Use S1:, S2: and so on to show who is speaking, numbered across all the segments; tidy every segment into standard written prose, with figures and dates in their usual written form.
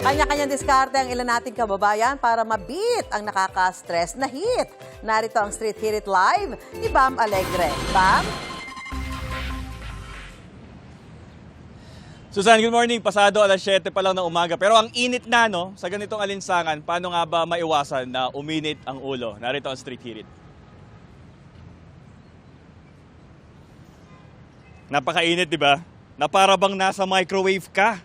S1: Kanya-kanyang diskarte ang ilan nating kababayan para mabit ang nakaka-stress na hit. Narito ang Street Hit Live ni Bam Alegre. Bam?
S2: Susan, good morning. Pasado alas 7 pa lang ng umaga. Pero ang init na, no? Sa ganitong alinsangan, paano nga ba maiwasan na uminit ang ulo? Narito ang Street Hit. Napakainit, di ba? Na para bang nasa microwave ka.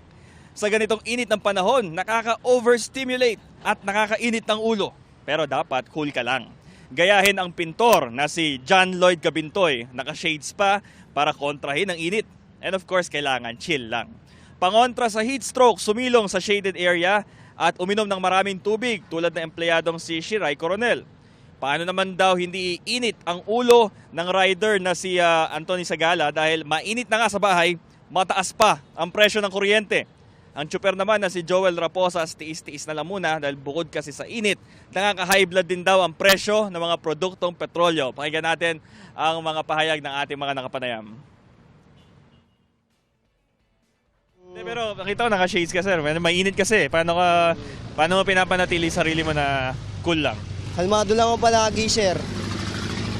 S2: Sa ganitong init ng panahon, nakaka-overstimulate at nakakainit ng ulo. Pero dapat cool ka lang. Gayahin ang pintor na si John Lloyd Cabintoy. Naka-shades pa para kontrahin ang init. And of course, kailangan chill lang. Pangontra sa heat stroke, sumilong sa shaded area at uminom ng maraming tubig tulad ng empleyadong si Shiray Coronel. Paano naman daw hindi iinit ang ulo ng rider na si Anthony Sagala dahil mainit na nga sa bahay, mataas pa ang presyo ng kuryente. Ang tsuper naman na si Joel Raposas, tiis-tiis na lang muna dahil bukod kasi sa init, nakaka-high blood din daw ang presyo ng mga produktong petrolyo. Pakinggan natin ang mga pahayag ng ating mga nakapanayam. Pero nakita ko naka-shades ka, sir. Mainit kasi. Paano mo pinapanatili sarili mo na cool lang?
S3: Kalmado lang ako palagi, sir.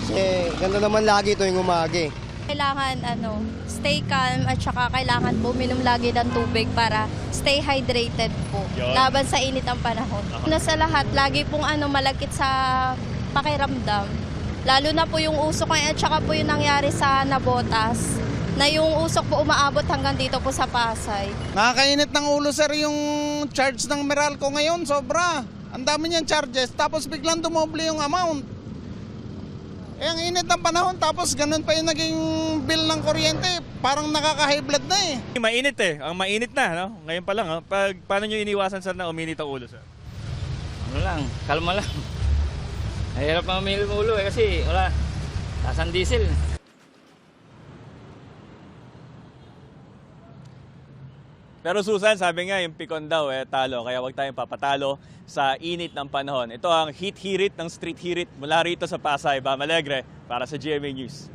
S3: Kasi ganda naman lagi tuwing umaga.
S4: Kailangan stay calm at saka kailangan po uminom lagi ng tubig para stay hydrated po.
S2: Yun.
S4: Laban sa init ang panahon. Sa lahat, lagi pong malagkit sa pakiramdam. Lalo na po yung usok at saka po yung nangyari sa Nabotas. Na yung usok po umaabot hanggang dito po sa Pasay.
S5: Nakakainit ng ulo, sir, yung charge ng Meralco ngayon, sobra. Ang dami niyang charges, tapos biglang dumoble yung amount. Ang init ng panahon, tapos ganun pa yung naging bill ng kuryente, parang nakaka-high blood na eh.
S2: Mainit eh. Ang mainit na, no? Ngayon pa lang. Paano nyo iniwasan, sir, na uminit ang ulo, sir?
S6: Ano lang, kalma lang. Mahirap mamili ng ulo kasi wala, tasan diesel.
S2: Pero Susan, sabi nga yung pikon daw talo, kaya wag tayong papatalo sa init ng panahon. Ito ang Hit Hirit ng Street Hirit mula rito sa Pasay, Bam Alegre para sa GMA News.